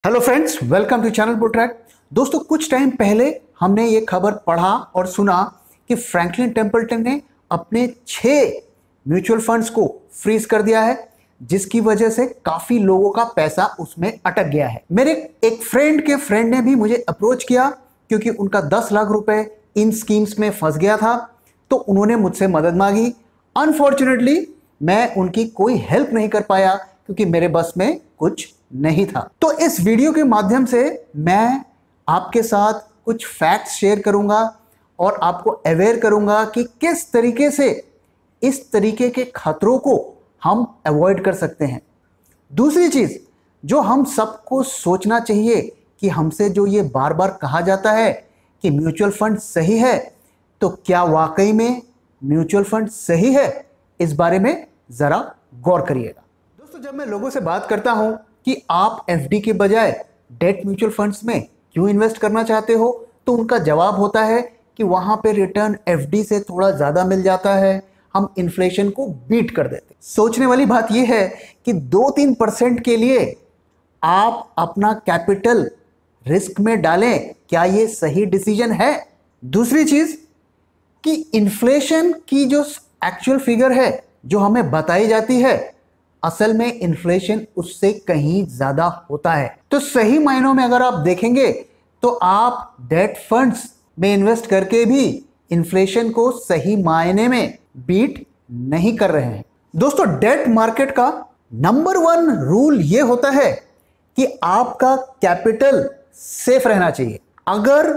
Hello friends, welcome to channel bull track. दोस्तों, कुछ time पहले हमने ये खबर पढ़ा और सुना कि फ्रैंकलिन टेम्पल्टन ने अपने 6 म्यूचुअल फंड्स को फ्रीज कर दिया है, जिसकी वजह से काफी लोगों का पैसा उसमें अटक गया है। मेरे एक फ्रेंड के फ्रेंड ने भी मुझे अप्रोच किया क्योंकि उनका 10 लाख रुपए इन स्कीम्स में फंस गया था, तो उन्होंने मुझसे मदद मांगी। अनफॉर्चुनेटली मैं उनकी कोई हेल्प नहीं कर पाया क्योंकि मेरे बस में कुछ नहीं था। तो इस वीडियो के माध्यम से मैं आपके साथ कुछ फैक्ट्स शेयर करूंगा और आपको अवेयर करूंगा कि किस तरीके से इस तरीके के खतरों को हम अवॉइड कर सकते हैं। दूसरी चीज जो हम सबको सोचना चाहिए कि हमसे जो ये बार बार कहा जाता है कि म्यूचुअल फंड सही है, तो क्या वाकई में म्यूचुअल फंड सही है? इस बारे में जरा गौर करिएगा। दोस्तों, जब मैं लोगों से बात करता हूं कि आप एफडी के बजाय डेट म्यूचुअल फंड्स में क्यों इन्वेस्ट करना चाहते हो, तो उनका जवाब होता है कि वहां पे रिटर्न एफडी से थोड़ा ज्यादा मिल जाता है, हम इन्फ्लेशन को बीट कर देते। सोचने वाली बात यह है कि 2-3% के लिए आप अपना कैपिटल रिस्क में डालें, क्या यह सही डिसीजन है? दूसरी चीज कि इन्फ्लेशन की जो एक्चुअल फिगर है जो हमें बताई जाती है, असल में इन्फ्लेशन उससे कहीं ज्यादा होता है। तो सही मायनों में अगर आप देखेंगे तो आप डेट फंड्स में इन्वेस्ट करके भी इन्फ्लेशन को सही मायने में बीट नहीं कर रहे हैं। दोस्तों, डेट मार्केट का नंबर 1 रूल यह होता है कि आपका कैपिटल सेफ रहना चाहिए। अगर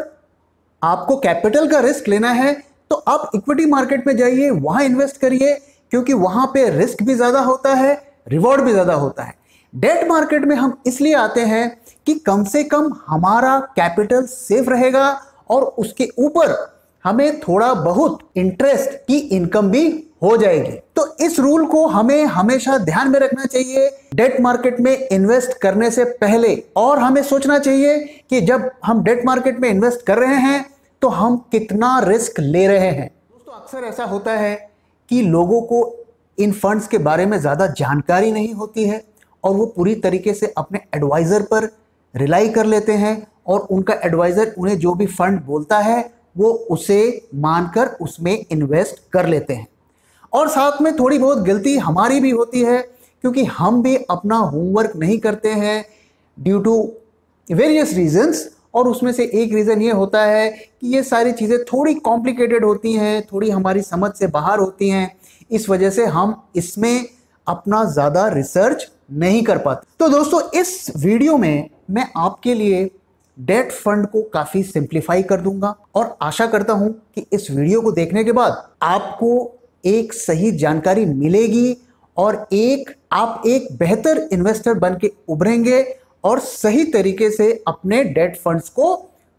आपको कैपिटल का रिस्क लेना है तो आप इक्विटी मार्केट में जाइए, वहां इन्वेस्ट करिए, क्योंकि वहां पे रिस्क भी ज्यादा होता है, रिवॉर्ड भी ज्यादा होता है। डेट मार्केट में हम इसलिए आते हैं कि कम से कम हमारा कैपिटल सेफ रहेगा और उसके ऊपर हमें थोड़ा बहुत इंटरेस्ट की इनकम भी हो जाएगी। तो इस रूल को हमें हमेशा ध्यान में रखना चाहिए डेट मार्केट में इन्वेस्ट करने से पहले। और हमें सोचना चाहिए कि जब हम डेट मार्केट में इन्वेस्ट कर रहे हैं तो हम कितना रिस्क ले रहे हैं। दोस्तों, अक्सर ऐसा होता है कि लोगों को इन फंड्स के बारे में ज़्यादा जानकारी नहीं होती है और वो पूरी तरीके से अपने एडवाइज़र पर रिलाई कर लेते हैं और उनका एडवाइज़र उन्हें जो भी फंड बोलता है वो उसे मानकर उसमें इन्वेस्ट कर लेते हैं। और साथ में थोड़ी बहुत गलती हमारी भी होती है क्योंकि हम भी अपना होमवर्क नहीं करते हैं ड्यू टू वेरियस रीजंस। और उसमें से एक रीज़न ये होता है कि ये सारी चीज़ें थोड़ी कॉम्प्लिकेटेड होती हैं, थोड़ी हमारी समझ से बाहर होती हैं, इस वजह से हम इसमें अपना ज़्यादा रिसर्च नहीं कर पाते। तो दोस्तों, इस वीडियो में मैं आपके लिए डेट फंड को काफ़ी सिंप्लीफाई कर दूंगा और आशा करता हूं कि इस वीडियो को देखने के बाद आपको एक सही जानकारी मिलेगी और आप एक बेहतर इन्वेस्टर बन के उभरेंगे और सही तरीके से अपने डेट फंड्स को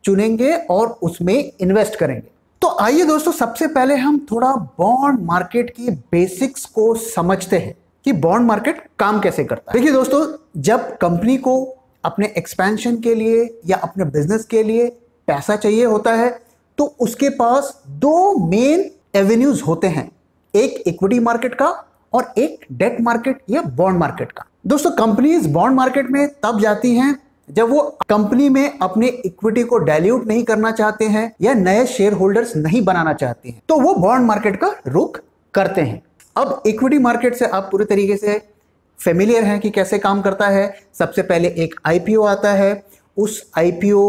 चुनेंगे और उसमें इन्वेस्ट करेंगे। तो आइए दोस्तों, सबसे पहले हम थोड़ा बॉन्ड मार्केट की बेसिक्स को समझते हैं कि बॉन्ड मार्केट काम कैसे करता है। देखिए दोस्तों, जब कंपनी को अपने एक्सपेंशन के लिए या अपने बिजनेस के लिए पैसा चाहिए होता है तो उसके पास 2 मेन एवेन्यूज होते हैं, एक इक्विटी मार्केट का और एक डेट मार्केट या बॉन्ड मार्केट का। दोस्तों, कंपनीज बॉन्ड मार्केट में तब जाती हैं जब वो कंपनी में अपने इक्विटी को डाइल्यूट नहीं करना चाहते हैं या नए शेयर होल्डर्स नहीं बनाना चाहते हैं, तो वो बॉन्ड मार्केट का रुख करते हैं। अब इक्विटी मार्केट से आप पूरी तरीके से फेमिलियर हैं कि कैसे काम करता है। सबसे पहले एक आईपीओ आता है, उस आईपीओ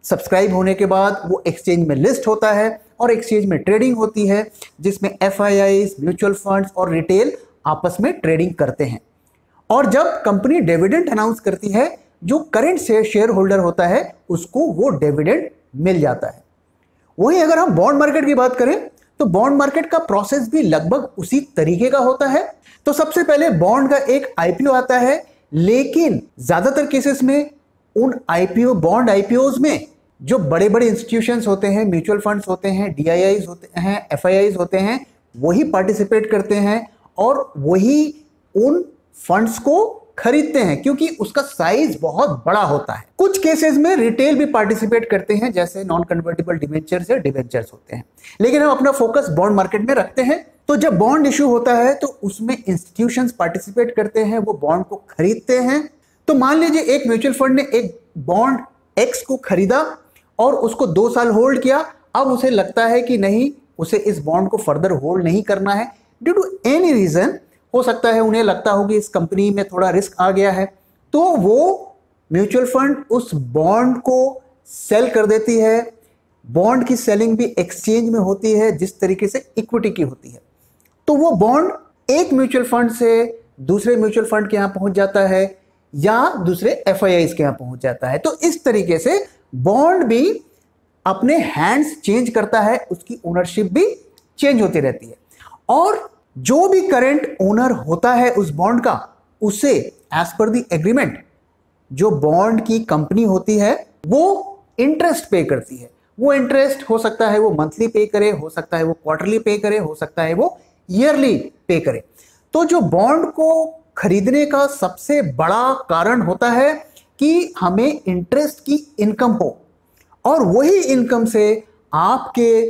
सब्सक्राइब होने के बाद वो एक्सचेंज में लिस्ट होता है और एक्सचेंज में ट्रेडिंग होती है, जिसमें एफआईआईज, म्यूचुअल फंड्स और रिटेल आपस में ट्रेडिंग करते हैं। और जब कंपनी डिविडेंड अनाउंस करती है, जो करंट शेयर होल्डर होता है उसको वो डिविडेंड मिल जाता है। वहीं अगर हम बॉन्ड मार्केट की बात करें तो बॉन्ड मार्केट का प्रोसेस भी लगभग उसी तरीके का होता है। तो सबसे पहले बॉन्ड का एक आईपीओ आता है, लेकिन ज्यादातर केसेस में उन आईपीओ बॉन्ड आईपीओज में जो बड़े बड़े इंस्टीट्यूशंस होते हैं, म्यूचुअल फंड्स होते हैं, डीआईआईज होते हैं, एफआईआईज होते हैं, वही पार्टिसिपेट करते हैं और वही उन फंड्स को खरीदते हैं क्योंकि उसका साइज बहुत बड़ा होता है। कुछ केसेस में रिटेल भी पार्टिसिपेट करते हैं, जैसे नॉन कन्वर्टिबल डिबेंचर्स या डिबेंचर्स होते हैं, लेकिन हम अपना फोकस बॉन्ड मार्केट में रखते हैं। तो जब बॉन्ड इश्यू होता है तो उसमें इंस्टीट्यूशंस पार्टिसिपेट करते हैं, वो बॉन्ड को खरीदते हैं। तो मान लीजिए एक म्यूचुअल फंड ने एक बॉन्ड एक्स को खरीदा और उसको 2 साल होल्ड किया। अब उसे लगता है कि नहीं, उसे इस बॉन्ड को फर्दर होल्ड नहीं करना है ड्यू टू एनी रीजन। हो सकता है उन्हें लगता हो कि इस कंपनी में थोड़ा रिस्क आ गया है, तो वो म्यूचुअल फंड उस बॉन्ड को सेल कर देती है। बॉन्ड की सेलिंग भी एक्सचेंज में होती है जिस तरीके से इक्विटी की होती है। तो वो बॉन्ड एक म्यूचुअल फंड से दूसरे म्यूचुअल फंड के यहां पहुंच जाता है या दूसरे एफआईआईज के यहां पहुंच जाता है। तो इस तरीके से बॉन्ड भी अपने हैंड्स चेंज करता है, उसकी ओनरशिप भी चेंज होती रहती है। और जो भी करंट ओनर होता है उस बॉन्ड का, उसे एज पर द एग्रीमेंट जो बॉन्ड की कंपनी होती है वो इंटरेस्ट पे करती है। वो इंटरेस्ट हो सकता है वो मंथली पे करे, हो सकता है वो क्वार्टरली पे करे, हो सकता है वो ईयरली पे करे। तो जो बॉन्ड को खरीदने का सबसे बड़ा कारण होता है कि हमें इंटरेस्ट की इनकम हो, और वही इनकम से आपके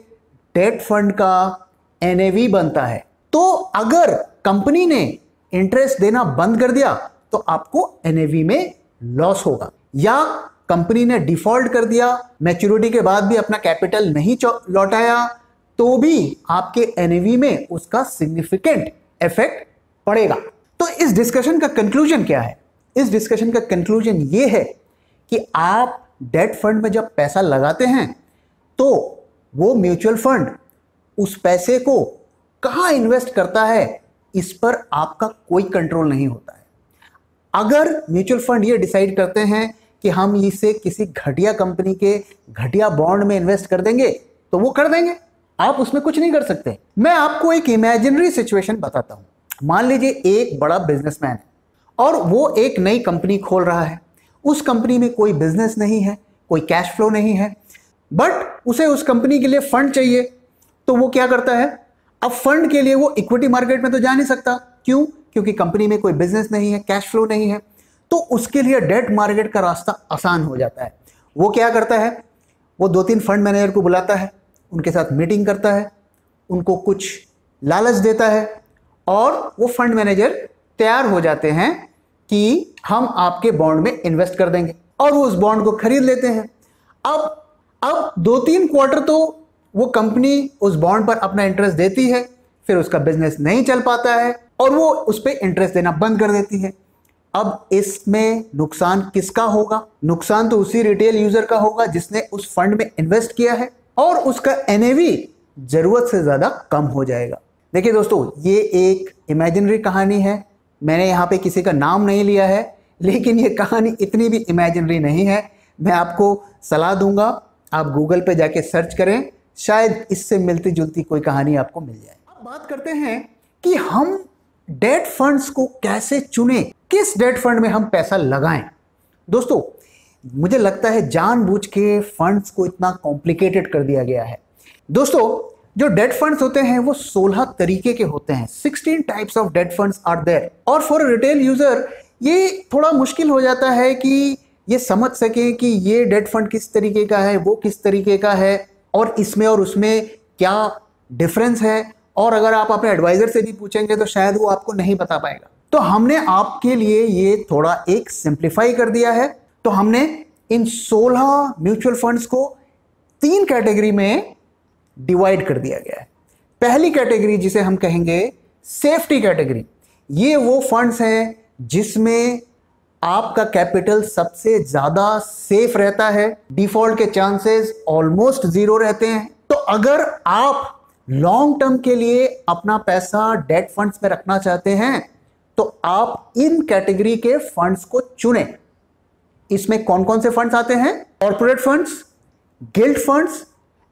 डेट फंड का एनएवी बनता है। तो अगर कंपनी ने इंटरेस्ट देना बंद कर दिया तो आपको एनएवी में लॉस होगा, या कंपनी ने डिफॉल्ट कर दिया, मैच्योरिटी के बाद भी अपना कैपिटल नहीं लौटाया, तो भी आपके एनएवी में उसका सिग्निफिकेंट इफेक्ट पड़ेगा। तो इस डिस्कशन का कंक्लूजन क्या है? इस डिस्कशन का कंक्लूजन ये है कि आप डेट फंड में जब पैसा लगाते हैं तो वो म्यूचुअल फंड उस पैसे को कहां इन्वेस्ट करता है इस पर आपका कोई कंट्रोल नहीं होता है। अगर म्यूचुअल फंड ये डिसाइड करते हैं कि हम इसे किसी घटिया कंपनी के घटिया बॉन्ड में इन्वेस्ट कर देंगे तो वो कर देंगे, आप उसमें कुछ नहीं कर सकते। मैं आपको एक इमेजिनरी सिचुएशन बताता हूं। मान लीजिए एक बड़ा बिजनेसमैन है और वो एक नई कंपनी खोल रहा है। उस कंपनी में कोई बिजनेस नहीं है, कोई कैश फ्लो नहीं है, बट उसे उस कंपनी के लिए फंड चाहिए। तो वो क्या करता है? अब फंड के लिए वो इक्विटी मार्केट में तो जा नहीं सकता। क्यों? क्योंकि कंपनी में कोई बिजनेस नहीं है, कैश फ्लो नहीं है। तो उसके लिए डेट मार्केट का रास्ता आसान हो जाता है। वो क्या करता है? वो 2-3 फंड मैनेजर को बुलाता है, उनके साथ मीटिंग करता है, उनको कुछ लालच देता है और वो फंड मैनेजर तैयार हो जाते हैं कि हम आपके बॉन्ड में इन्वेस्ट कर देंगे, और वो उस बॉन्ड को खरीद लेते हैं। अब 2-3 क्वार्टर तो वो कंपनी उस बॉन्ड पर अपना इंटरेस्ट देती है, फिर उसका बिजनेस नहीं चल पाता है और वो उस पर इंटरेस्ट देना बंद कर देती है। अब इसमें नुकसान किसका होगा? नुकसान तो उसी रिटेल यूजर का होगा जिसने उस फंड में इन्वेस्ट किया है, और उसका एनएवी जरूरत से ज्यादा कम हो जाएगा। देखिए दोस्तों, ये एक इमेजिनरी कहानी है, मैंने यहाँ पे किसी का नाम नहीं लिया है, लेकिन ये कहानी इतनी भी इमेजिनरी नहीं है। मैं आपको सलाह दूंगा, आप गूगल पे जाके सर्च करें, शायद इससे मिलती जुलती कोई कहानी आपको मिल जाए। अब बात करते हैं कि हम डेट फंड्स को कैसे चुने, किस डेट फंड में हम पैसा लगाएं। दोस्तों, मुझे लगता है जानबूझ के फंड्स को इतना कॉम्प्लिकेटेड कर दिया गया है। दोस्तों, जो डेट फंड्स होते हैं वो 16 तरीके के होते हैं। 16 types of debt funds are there, और फॉर रिटेल यूजर ये थोड़ा मुश्किल हो जाता है कि ये समझ सके कि ये डेट फंड किस तरीके का है, वो किस तरीके का है, और इसमें और उसमें क्या डिफरेंस है। और अगर आप अपने एडवाइजर से भी पूछेंगे तो शायद वो आपको नहीं बता पाएगा। तो हमने आपके लिए ये थोड़ा एक सिंप्लीफाई कर दिया है। तो हमने इन 16 म्यूचुअल फंड्स को 3 कैटेगरी में डिवाइड कर दिया गया है। पहली कैटेगरी जिसे हम कहेंगे सेफ्टी कैटेगरी, ये वो फंड्स हैं जिसमें आपका कैपिटल सबसे ज्यादा सेफ रहता है, डिफॉल्ट के चांसेस ऑलमोस्ट 0 रहते हैं। तो अगर आप लॉन्ग टर्म के लिए अपना पैसा डेट फंड्स में रखना चाहते हैं तो आप इन कैटेगरी के फंड्स को चुनें। इसमें कौन कौन से फंड्स आते हैं? Corporate funds, guild funds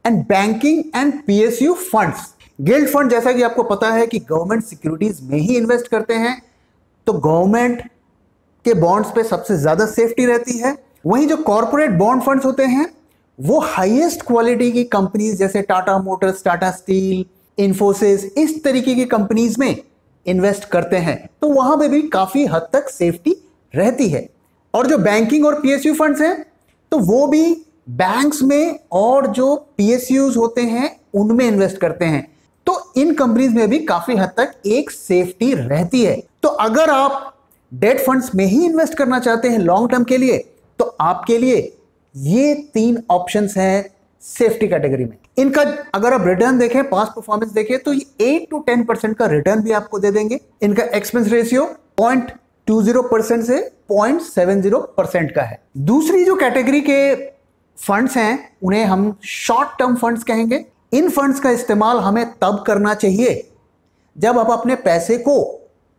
and banking and PSU funds. Guild fund जैसा कि आपको पता है कि गवर्नमेंट सिक्योरिटीज में ही इन्वेस्ट करते हैं, तो गवर्नमेंट के बॉन्ड्स पे सबसे ज्यादा सेफ्टी रहती है। वहीं जो कॉर्पोरेट बॉन्ड फंड्स होते हैं वो हाईएस्ट क्वालिटी की कंपनीज जैसे टाटा मोटर्स, टाटा स्टील, इन्फोसिस, इस तरीके की कंपनीज में इन्वेस्ट करते हैं, तो वहां पे भी काफी हद तक सेफ्टी रहती है। और जो बैंकिंग और पीएसयू फंड्स हैं तो वो भी बैंक्स में और जो पीएसयूज होते हैं उनमें इन्वेस्ट करते हैं, तो इन कंपनीज में भी काफी हद तक एक सेफ्टी रहती है। तो अगर आप डेट फंड्स में ही इन्वेस्ट करना चाहते हैं लॉन्ग टर्म के लिए, तो आपके लिए ये 3 ऑप्शंस हैं सेफ्टी कैटेगरी में। इनका अगर आप रिटर्न देखें, पास्ट परफॉर्मेंस देखें, तो ये 8 to 10% का रिटर्न भी आपको दे देंगे। इनका एक्सपेंस रेशियो 0.20% से 0.70% का है। दूसरी जो कैटेगरी के फंड्स हैं उन्हें हम शॉर्ट टर्म फंड्स कहेंगे। इन फंड्स का इस्तेमाल हमें तब करना चाहिए जब आप अपने पैसे को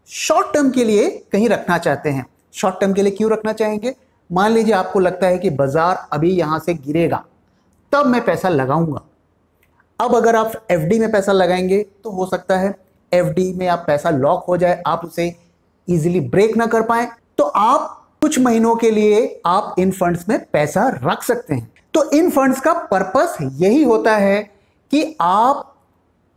शॉर्ट टर्म के लिए कहीं रखना चाहते हैं। शॉर्ट टर्म के लिए क्यों रखना चाहेंगे? मान लीजिए आपको लगता है कि बाजार अभी यहां से गिरेगा, तब मैं पैसा लगाऊंगा। अब अगर आप एफडी में पैसा लगाएंगे तो हो सकता है एफडी में आप पैसा लॉक हो जाए, आप उसे इजीली ब्रेक ना कर पाए, तो आप कुछ महीनों के लिए आप इन फंड्स में पैसा रख सकते हैं। तो इन फंड्स का पर्पस यही होता है कि आप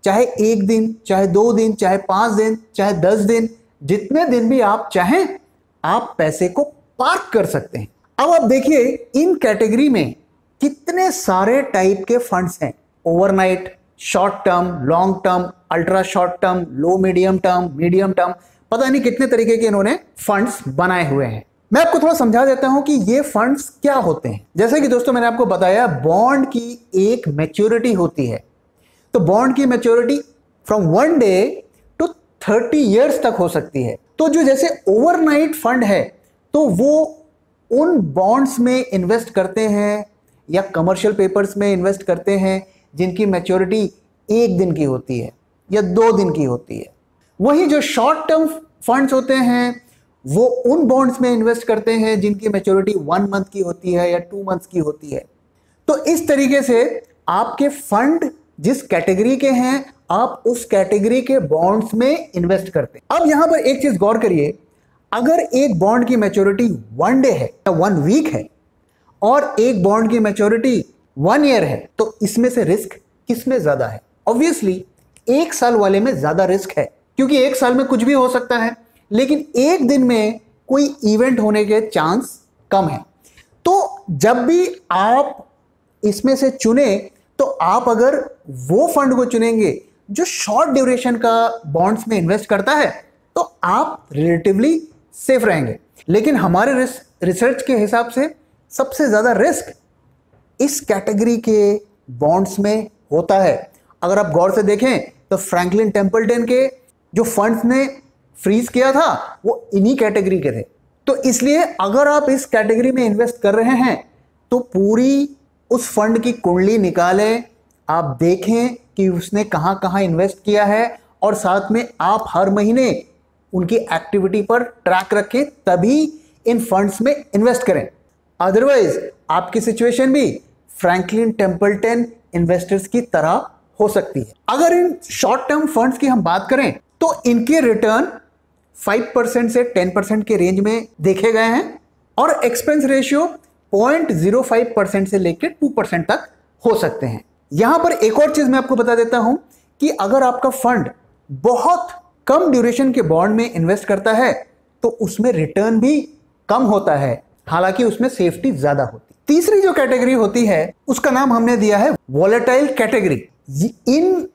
चाहे 1 दिन, चाहे 2 दिन, चाहे 5 दिन, चाहे 10 दिन, जितने दिन भी आप चाहें, आप पैसे को पार्क कर सकते हैं। अब आप देखिए इन कैटेगरी में कितने सारे टाइप के फंड्स हैं। Overnight, short term, long term, ultra short term, low medium term, medium term, पता नहीं कितने तरीके के इन्होंने फंड्स बनाए हुए हैं। मैं आपको थोड़ा समझा देता हूं कि ये फंड्स क्या होते हैं। जैसे कि दोस्तों मैंने आपको बताया, बॉन्ड की एक मैच्योरिटी होती है। तो बॉन्ड की maturity from 1 day to 30 years तक हो सकती है। तो जो जैसे ओवरनाइट फंड है, तो वो उन बॉन्ड्स में इन्वेस्ट करते हैं या कमर्शियल पेपर्स में इन्वेस्ट करते हैं जिनकी मैच्योरिटी 1 दिन की होती है या 2 दिन की होती है। वही जो शॉर्ट टर्म फंड्स होते हैं, वो उन बॉन्ड्स में इन्वेस्ट करते हैं जिनकी मैच्योरिटी 1 मंथ की होती है या 2 मंथ्स की होती है। तो इस तरीके से आपके फंड जिस कैटेगरी के हैं, आप उस कैटेगरी के बॉन्ड्स में इन्वेस्ट करते हैं। अब यहां पर एक चीज गौर करिए, अगर एक बॉन्ड की मैच्योरिटी 1 डे है या 1 वीक है और एक बॉन्ड की मैच्योरिटी 1 ईयर है, तो इसमें से रिस्क किसमें ज्यादा है? ऑब्वियसली 1 साल वाले में ज्यादा रिस्क है, क्योंकि 1 साल में कुछ भी हो सकता है, लेकिन 1 दिन में कोई इवेंट होने के चांस कम है। तो जब भी आप इसमें से चुने, तो आप अगर वो फंड को चुनेंगे जो शॉर्ट ड्यूरेशन का बॉन्ड्स में इन्वेस्ट करता है, तो आप रिलेटिवली सेफ रहेंगे। लेकिन हमारे रिसर्च के हिसाब से सबसे ज्यादा रिस्क इस कैटेगरी के बॉन्ड्स में होता है। अगर आप गौर से देखें तो फ्रैंकलिन टेम्पल्टन के जो फंड्स ने फ्रीज किया था वो इन्हीं कैटेगरी के थे। तो इसलिए अगर आप इस कैटेगरी में इन्वेस्ट कर रहे हैं तो पूरी उस फंड की कुंडली निकालें, आप देखें कि उसने कहां कहां इन्वेस्ट किया है, और साथ में आप हर महीने उनकी एक्टिविटी पर ट्रैक रखें, तभी इन फंड्स में इन्वेस्ट करें। अदरवाइज आपकी सिचुएशन भी फ्रैंकलिन टेम्पल्टन इन्वेस्टर्स की तरह हो सकती है। अगर इन शॉर्ट टर्म फंड्स की हम बात करें तो इनके रिटर्न 5% से 10% के रेंज में देखे गए हैं, और एक्सपेंस रेशियो 0.05% से लेकर 2% तक हो सकते हैं। यहां पर एक और चीज मैं आपको बता देता हूं कि अगर आपका फंड बहुत कम ड्यूरेशन के बॉन्ड में इन्वेस्ट करता है तो उसमें रिटर्न भी कम होता है, हालांकि उसमें सेफ्टी ज्यादा होती। तीसरी जो कैटेगरी होती है उसका नाम हमने दिया है वॉलेटाइल कैटेगरी। इन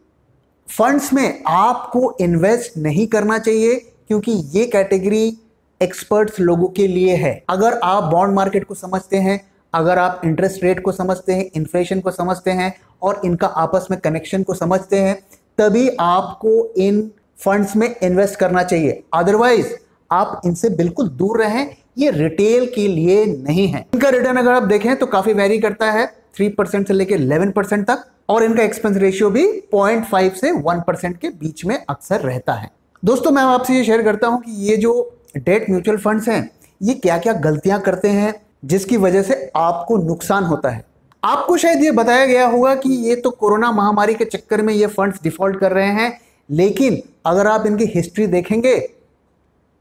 फंड्स में आपको इन्वेस्ट नहीं करना चाहिए, क्योंकि ये कैटेगरी एक्सपर्ट्स लोगों के लिए है। अगर आप बॉन्ड मार्केट को समझते हैं, अगर आप इंटरेस्ट रेट को समझते हैं, इन्फ्लेशन को समझते हैं और इनका आपस में कनेक्शन को समझते हैं, तभी आपको इन फंड्स में इन्वेस्ट करना चाहिए। अदरवाइज आप इनसे बिल्कुल दूर रहें, ये रिटेल के लिए नहीं है। इनका रिटर्न अगर आप देखें तो काफी वेरी करता है, 3% से लेकर 11% तक, और इनका एक्सपेंस रेशियो भी 0.5 से 1% के बीच में अक्सर रहता है। दोस्तों मैं आपसे ये शेयर करता हूं कि ये जो डेट म्यूचुअल फंड्स हैं, ये क्या क्या गलतियां करते हैं जिसकी वजह से आपको नुकसान होता है। आपको शायद ये बताया गया होगा कि ये तो कोरोना महामारी के चक्कर में ये फंड्स डिफॉल्ट कर रहे हैं, लेकिन अगर आप इनकी हिस्ट्री देखेंगे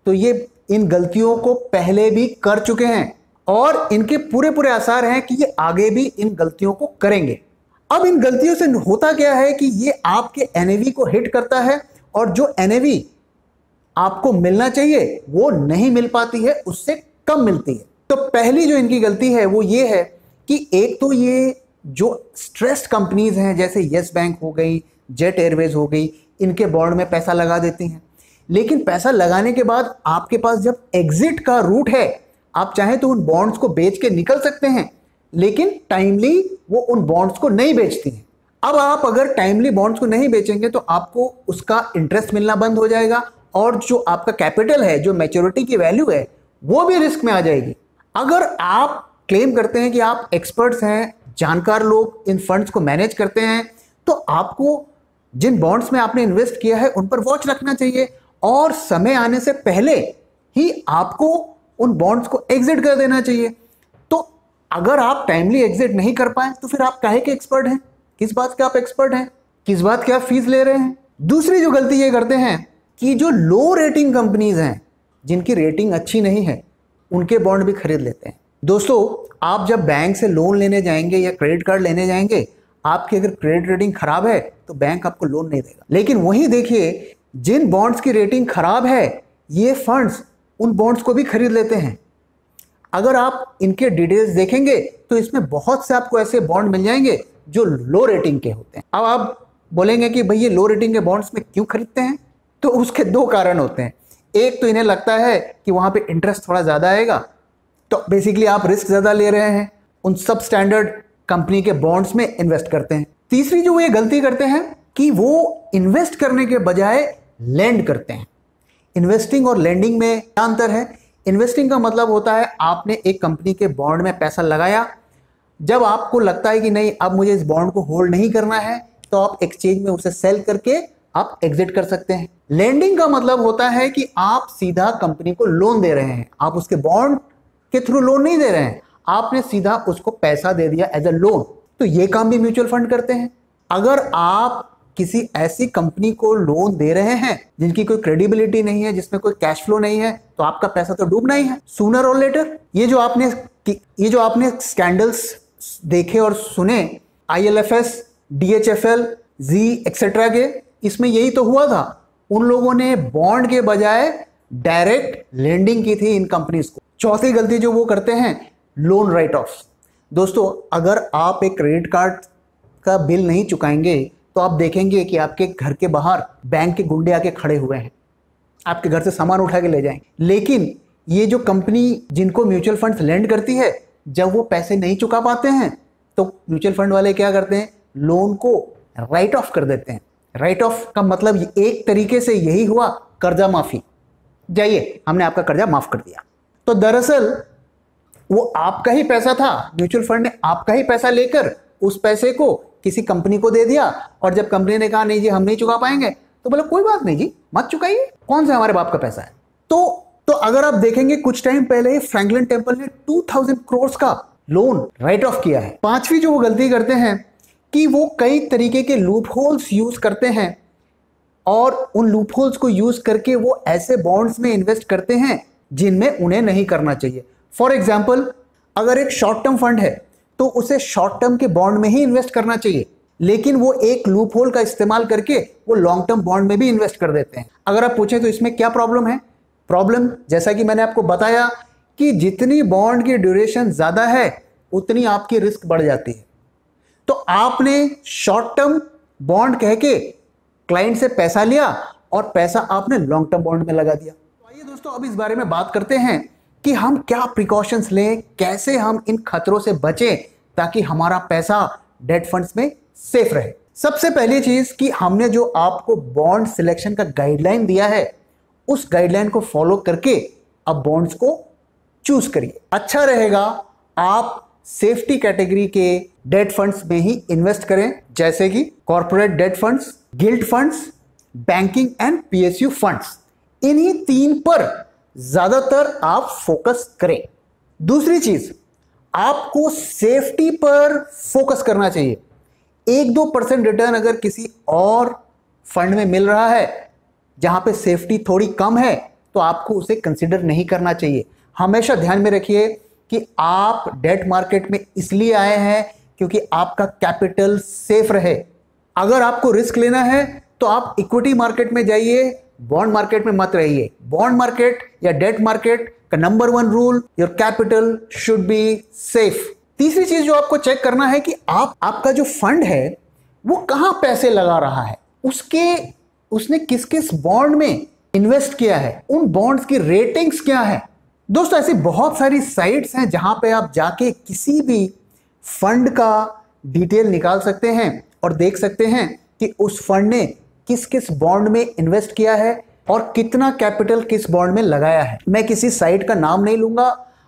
तो ये इन गलतियों को पहले भी कर चुके हैं, और इनके पूरे पूरे आसार हैं कि ये आगे भी इन गलतियों को करेंगे। अब इन गलतियों से होता क्या है कि ये आपके एनएवी को हिट करता है, और जो एनएवी आपको मिलना चाहिए वो नहीं मिल पाती है, उससे कम मिलती है। तो पहली जो इनकी गलती है वो ये है कि एक तो ये जो स्ट्रेस्ड कंपनीज हैं जैसे यस बैंक हो गई, जेट एयरवेज हो गई, इनके बॉन्ड में पैसा लगा देती हैं। लेकिन पैसा लगाने के बाद आपके पास जब एग्जिट का रूट है, आप चाहे तो उन बॉन्ड्स को बेच के निकल सकते हैं, लेकिन टाइमली वो उन बॉन्ड्स को नहीं बेचती हैं। अब आप अगर टाइमली बॉन्ड्स को नहीं बेचेंगे तो आपको उसका इंटरेस्ट मिलना बंद हो जाएगा और जो आपका कैपिटल है, जो मैच्योरिटी की वैल्यू है, वो भी रिस्क में आ जाएगी। अगर आप क्लेम करते हैं कि आप एक्सपर्ट्स हैं, जानकार लोग इन फंड्स को मैनेज करते हैं, तो आपको जिन बॉन्ड्स में आपने इन्वेस्ट किया है उन पर वॉच रखना चाहिए और समय आने से पहले ही आपको उन बॉन्ड्स को एग्जिट कर देना चाहिए। तो अगर आप टाइमली एग्जिट नहीं कर पाए तो फिर आप काहे के एक्सपर्ट हैं? किस बात के आप एक्सपर्ट हैं? किस बात के आप फीस ले रहे हैं? दूसरी जो गलती ये करते हैं कि जो लो रेटिंग कंपनीज हैं, जिनकी रेटिंग अच्छी नहीं है, उनके बॉन्ड भी खरीद लेते हैं। दोस्तों, आप जब बैंक से लोन लेने जाएंगे या क्रेडिट कार्ड लेने जाएंगे, आपकी अगर क्रेडिट रेटिंग खराब है तो बैंक आपको लोन नहीं देगा। लेकिन वहीं देखिए, जिन बॉन्ड्स की रेटिंग खराब है, ये फंड्स उन बॉन्ड्स को भी खरीद लेते हैं। अगर आप इनके डिटेल्स देखेंगे तो इसमें बहुत से आपको ऐसे बॉन्ड मिल जाएंगे जो लो रेटिंग के होते हैं। अब आप बोलेंगे कि भाई ये लो रेटिंग के बॉन्ड्स में क्यों खरीदते हैं? तो उसके दो कारण होते हैं। एक तो इन्हें लगता है कि वहां पे इंटरेस्ट थोड़ा ज़्यादा आएगा, तो बेसिकली आप रिस्क ज़्यादा ले रहे हैं, उन सब स्टैंडर्ड कंपनी के बॉन्ड्स में इन्वेस्ट करते हैं। तीसरी जो वो ये गलती करते हैं कि वो इन्वेस्ट करने के बजाय लेंड करते हैं। इन्वेस्टिंग और लेंडिंग में क्या अंतर है? इन्वेस्टिंग का मतलब होता है आपने एक कंपनी के बॉन्ड में पैसा लगाया, जब आपको लगता है कि नहीं अब मुझे इस बॉन्ड को होल्ड नहीं करना है, तो आप एक्सचेंज में उसे सेल करके आप एग्जिट कर सकते हैं। लेंडिंग का मतलब होता है कि आप सीधा कंपनी को लोन दे रहे हैं, आप उसके बॉन्ड के थ्रू लोन नहीं दे रहे हैं, आपने सीधा उसको पैसा दे दिया एज अ लोन। तो ये काम भी म्यूचुअल फंड करते हैं। अगर आप किसी ऐसी कंपनी को लोन दे रहे हैं जिनकी कोई क्रेडिबिलिटी नहीं है, जिसमें कोई कैश फ्लो नहीं है, तो आपका पैसा तो डूबना ही है सूनर और लेटर। ये जो आपने स्कैंडल्स देखे और सुने, IL&FS, DHFL, जी एक्सेट्रा के, इसमें यही तो हुआ था। उन लोगों ने बॉन्ड के बजाय डायरेक्ट लेंडिंग की थी इन कंपनीज को। चौथी गलती जो वो करते हैं, लोन राइट ऑफ। दोस्तों, अगर आप एक क्रेडिट कार्ड का बिल नहीं चुकाएंगे तो आप देखेंगे कि आपके घर के बाहर बैंक के गुंडे आके खड़े हुए हैं, आपके घर से सामान उठा के ले जाएंगे। लेकिन ये जो कंपनी जिनको म्यूचुअल फंड्स लेंड करती है, जब वो पैसे नहीं चुका पाते हैं तो म्यूचुअल फंड वाले क्या करते हैं, लोन को राइट ऑफ कर देते हैं। राइट ऑफ का मतलब एक तरीके से यही हुआ कर्जा माफी, जाइए हमने आपका कर्जा माफ कर दिया। तो दरअसल वो आपका ही पैसा था, म्यूचुअल फंड ने आपका ही पैसा लेकर उस पैसे को किसी कंपनी को दे दिया, और जब कंपनी ने कहा नहीं जी हम नहीं चुका पाएंगे, तो बोला कोई बात नहीं जी, मत चुकाइए, कौन सा हमारे बाप का पैसा है। तो अगर आप देखेंगे कुछ टाइम पहले फ्रैंकलिन टेम्पल ने 2000 करोड़ का लोन राइट ऑफ किया है। पांचवी जो वो गलती करते हैं कि वो कई तरीके के लूप होल्स यूज करते हैं, और उन लूप होल्स को यूज करके वो ऐसे बॉन्ड्स में इन्वेस्ट करते हैं जिनमें उन्हें नहीं करना चाहिए। फॉर एग्जाम्पल, अगर एक शॉर्ट टर्म फंड है तो उसे शॉर्ट टर्म के बॉन्ड में ही इन्वेस्ट करना चाहिए, लेकिन वो एक लूप होल का इस्तेमाल करके वो लॉन्ग टर्म बॉन्ड में भी इन्वेस्ट कर देते हैं। अगर आप पूछें तो इसमें क्या प्रॉब्लम है? प्रॉब्लम जैसा कि मैंने आपको बताया कि जितनी बॉन्ड की ड्यूरेशन ज्यादा है उतनी आपकी रिस्क बढ़ जाती है। तो आपने शॉर्ट टर्म बॉन्ड कह के क्लाइंट से पैसा लिया और पैसा आपने लॉन्ग टर्म बॉन्ड में लगा दिया। तो आइए दोस्तों, अब इस बारे में बात करते हैं कि हम क्या प्रिकॉशंस लें, कैसे हम इन खतरों से बचें ताकि हमारा पैसा डेट फंड्स में सेफ रहे। सबसे पहली चीज कि हमने जो आपको बॉन्ड सिलेक्शन का गाइडलाइन दिया है, उस गाइडलाइन को फॉलो करके अब बॉन्ड्स को चूज करिए। अच्छा रहेगा आप सेफ्टी कैटेगरी के डेट फंड्स में ही इन्वेस्ट करें, जैसे कि corporate date funds, guilt funds, banking and PSU funds. इन्हीं तीन पर ज्यादातर आप फोकस करें। दूसरी चीज, आपको सेफ्टी पर फोकस करना चाहिए। 1-2% रिटर्न अगर किसी और फंड में मिल रहा है जहां पे सेफ्टी थोड़ी कम है, तो आपको उसे कंसिडर नहीं करना चाहिए। हमेशा ध्यान में रखिए कि आप डेट मार्केट में इसलिए आए हैं क्योंकि आपका कैपिटल सेफ रहे। अगर आपको रिस्क लेना है तो आप इक्विटी मार्केट में जाइए, बॉन्ड मार्केट में मत रहिए। बॉन्ड मार्केट या डेट मार्केट का number 1 rule, your capital should be safe. तीसरी चीज जो आपको चेक करना है कि आपका जो फंड है वो कहां पैसे लगा रहा है, उसने किस किस बॉन्ड में इन्वेस्ट किया है, उन बॉन्ड्स की रेटिंग्स क्या है। दोस्तों ऐसी बहुत सारी साइट्स हैं जहां पे आप जाके किसी भी फंड का डिटेल निकाल सकते हैं और देख सकते हैं कि उस फंड ने किस किस बॉन्ड में इन्वेस्ट किया है और कितना कैपिटल किस बॉन्ड में लगाया है। मैं किसी साइट का नाम नहीं लूंगा,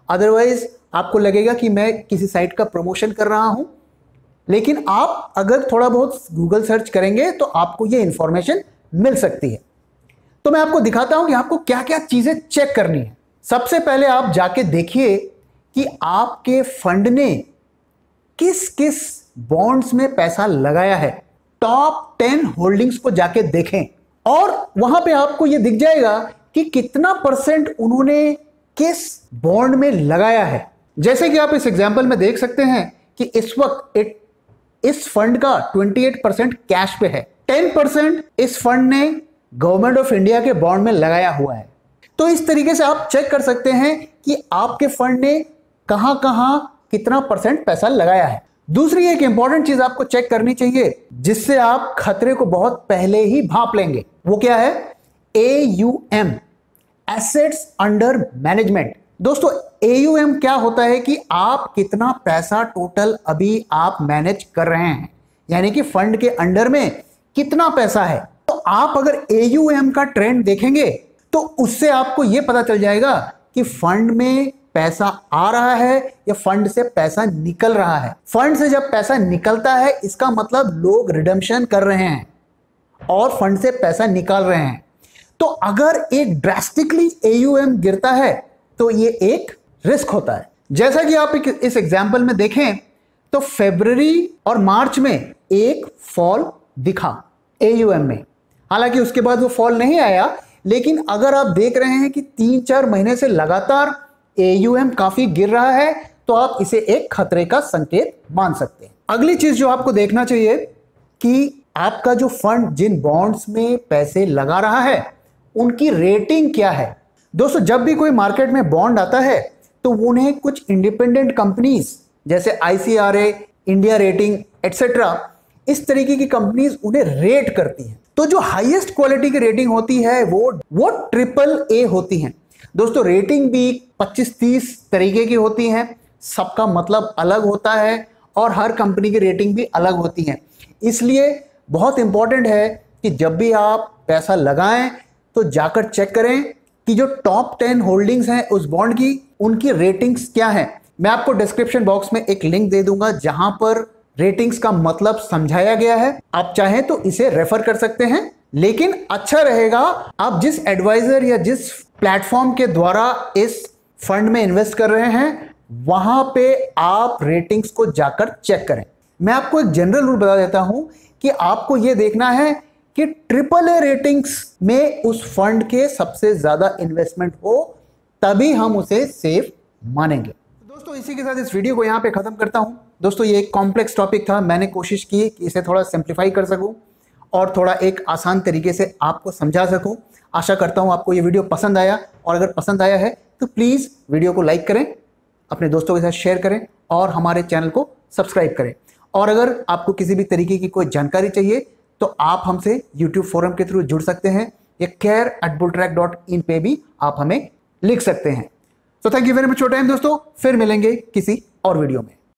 अदरवाइज आपको लगेगा कि मैं किसी साइट का प्रमोशन कर रहा हूं, लेकिन आप अगर थोड़ा बहुत गूगल सर्च करेंगे तो आपको यह इंफॉर्मेशन मिल सकती है। तो मैं आपको दिखाता हूं कि आपको क्या क्या चीजें चेक करनी है। सबसे पहले आप जाके देखिए कि आपके फंड ने किस किस बॉन्ड्स में पैसा लगाया है। टॉप 10 होल्डिंग्स को जाके देखें और वहां पे आपको यह दिख जाएगा कि कितना परसेंट उन्होंने किस बॉन्ड में लगाया है। जैसे कि आप इस एग्जांपल में देख सकते हैं कि इस वक्त इस फंड का 28% कैश पे है, 10% इस फंड ने गवर्नमेंट ऑफ इंडिया के बॉन्ड में लगाया हुआ है। तो इस तरीके से आप चेक कर सकते हैं कि आपके फंड ने कहां कहां कितना परसेंट पैसा लगाया है। दूसरी एक इंपॉर्टेंट चीज आपको चेक करनी चाहिए जिससे आप खतरे को बहुत पहले ही भांप लेंगे, वो क्या है? AUM, assets under management. दोस्तों AUM क्या होता है कि आप कितना पैसा टोटल अभी आप मैनेज कर रहे हैं, यानी कि फंड के अंडर में कितना पैसा है। तो आप अगर AUM का ट्रेंड देखेंगे तो उससे आपको यह पता चल जाएगा कि फंड में पैसा आ रहा है या फंड से पैसा निकल रहा है। फंड से जब पैसा निकलता है इसका मतलब लोग रिडम्पशन कर रहे हैं और फंड से पैसा निकाल रहे हैं। तो अगर एक ड्रास्टिकली AUM गिरता है तो ये एक रिस्क होता है। जैसा कि आप इस एग्जाम्पल में देखें तो फरवरी और मार्च में एक फॉल दिखा AUM में, हालांकि उसके बाद वो फॉल नहीं आया, लेकिन अगर आप देख रहे हैं कि 3-4 महीने से लगातार AUM काफी गिर रहा है तो आप इसे एक खतरे का संकेत मान सकते हैं। अगली चीज जो आपको देखना चाहिए कि आपका जो फंड जिन बॉन्ड्स में पैसे लगा रहा है उनकी रेटिंग क्या है। दोस्तों जब भी कोई मार्केट में बॉन्ड आता है तो उन्हें कुछ इंडिपेंडेंट कंपनीज जैसे ICRA, इंडिया रेटिंग एटसेट्रा, इस तरीके की कंपनीज उन्हें रेट करती हैं। तो जो हाईएस्ट क्वालिटी की रेटिंग होती है वो AAA होती हैं। दोस्तों रेटिंग भी 25-30 तरीके की होती हैं, सबका मतलब अलग होता है और हर कंपनी की रेटिंग भी अलग होती है। इसलिए बहुत इंपॉर्टेंट है कि जब भी आप पैसा लगाएं तो जाकर चेक करें कि जो टॉप 10 होल्डिंग्स हैं उस बॉन्ड की, उनकी रेटिंग्स क्या है। मैं आपको डिस्क्रिप्शन बॉक्स में एक लिंक दे दूंगा जहां पर रेटिंग्स का मतलब समझाया गया है, आप चाहें तो इसे रेफर कर सकते हैं। लेकिन अच्छा रहेगा आप जिस एडवाइजर या जिस प्लेटफॉर्म के द्वारा इस फंड में इन्वेस्ट कर रहे हैं वहां पे आप रेटिंग्स को जाकर चेक करें। मैं आपको एक जनरल रूल बता देता हूं कि आपको यह देखना है कि AAA रेटिंग्स में उस फंड के सबसे ज्यादा इन्वेस्टमेंट हो, तभी हम उसे सेफ मानेंगे। दोस्तों इसी के साथ इस वीडियो को यहां पे खत्म करता हूं। दोस्तों ये एक कॉम्प्लेक्स टॉपिक था, मैंने कोशिश की कि इसे थोड़ा सिंप्लीफाई कर सकूं और थोड़ा एक आसान तरीके से आपको समझा सकूं। आशा करता हूं आपको ये वीडियो पसंद आया, और अगर पसंद आया है तो प्लीज़ वीडियो को लाइक करें, अपने दोस्तों के साथ शेयर करें और हमारे चैनल को सब्सक्राइब करें। और अगर आपको किसी भी तरीके की कोई जानकारी चाहिए तो आप हमसे YouTube फोरम के थ्रू जुड़ सकते हैं या care@bulltrack.in पे भी आप हमें लिख सकते हैं। तो thank you very much for time दोस्तों, फिर मिलेंगे किसी और वीडियो में।